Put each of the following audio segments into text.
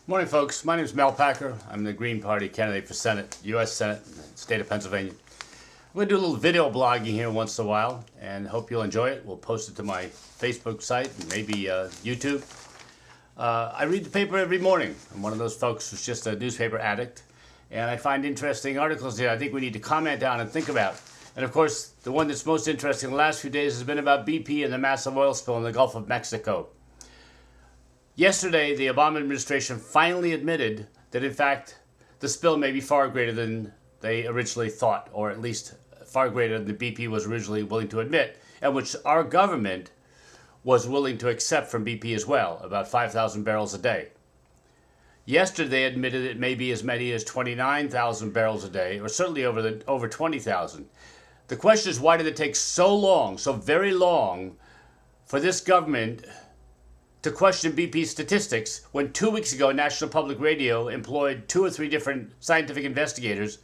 Morning, folks. My name is Mel Packer. I'm the Green Party candidate for Senate, U.S. Senate, in the state of Pennsylvania. I'm going to do a little video blogging here once in a while, and hope you'll enjoy it. We'll post it to my Facebook site and maybe YouTube. I read the paper every morning. I'm one of those folks who's just a newspaper addict, and I find interesting articles here I think we need to comment on and think about. And of course, the one that's most interesting in the last few days has been about BP and the massive oil spill in the Gulf of Mexico. Yesterday, the Obama administration finally admitted that, in fact, the spill may be far greater than they originally thought, or at least far greater than the BP was originally willing to admit, and which our government was willing to accept from BP as well, about 5,000 barrels a day. Yesterday, they admitted it may be as many as 29,000 barrels a day, or certainly over 20,000. The question is, why did it take so long, so very long, for this government to question BP's statistics when 2 weeks ago National Public Radio employed 2 or 3 different scientific investigators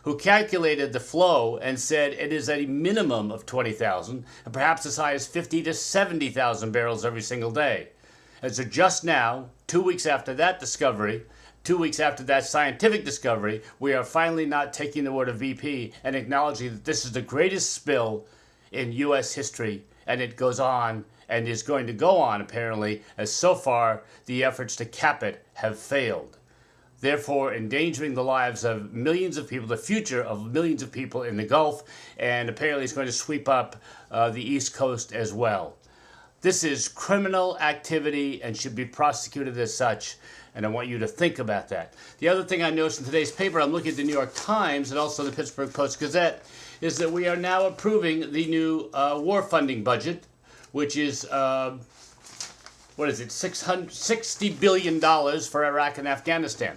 who calculated the flow and said it is a minimum of 20,000 and perhaps as high as 50 to 70,000 barrels every single day. And so just now, 2 weeks after that discovery, 2 weeks after that scientific discovery, we are finally not taking the word of BP and acknowledging that this is the greatest spill in U.S. history, and it goes on and is going to go on, apparently, as so far the efforts to cap it have failed, therefore endangering the lives of millions of people, the future of millions of people in the Gulf, and apparently it's going to sweep up the East Coast as well. This is criminal activity and should be prosecuted as such, and I want you to think about that. The other thing I noticed in today's paper, I'm looking at the New York Times and also the Pittsburgh Post-Gazette, is that we are now approving the new war funding budget, which is, $60 billion for Iraq and Afghanistan.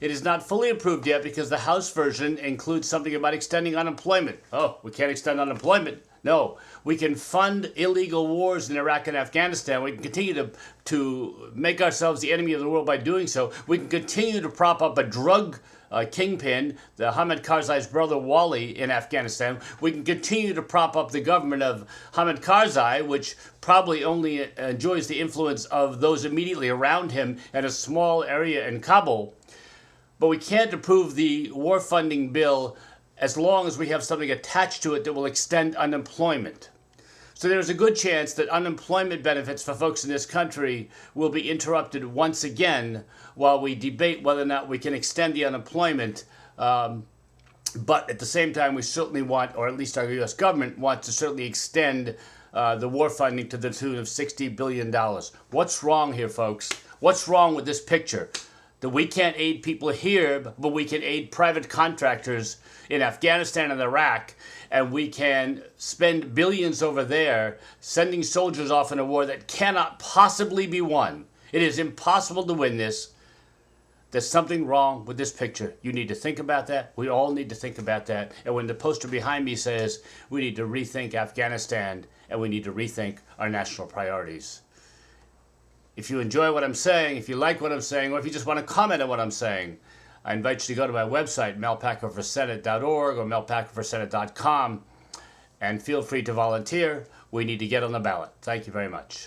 It is not fully approved yet because the House version includes something about extending unemployment. Oh, we can't extend unemployment. No, we can fund illegal wars in Iraq and Afghanistan. We can continue to make ourselves the enemy of the world by doing so. We can continue to prop up a drug kingpin, the Hamid Karzai's brother Wali in Afghanistan. We can continue to prop up the government of Hamid Karzai, which probably only enjoys the influence of those immediately around him and a small area in Kabul. But we can't approve the war funding bill as long as we have something attached to it that will extend unemployment. So there's a good chance that unemployment benefits for folks in this country will be interrupted once again while we debate whether or not we can extend the unemployment. But at the same time, we certainly want, or at least our U.S. government wants to certainly extend the war funding to the tune of $60 billion. What's wrong here, folks? What's wrong with this picture? That we can't aid people here, but we can aid private contractors in Afghanistan and Iraq, and we can spend billions over there sending soldiers off in a war that cannot possibly be won. It is impossible to win this. There's something wrong with this picture. You need to think about that. We all need to think about that. And when the poster behind me says we need to rethink Afghanistan and we need to rethink our national priorities. If you enjoy what I'm saying, if you like what I'm saying, or if you just want to comment on what I'm saying, I invite you to go to my website, melpackerforsenate.org or melpackerforsenate.com, and feel free to volunteer. We need to get on the ballot. Thank you very much.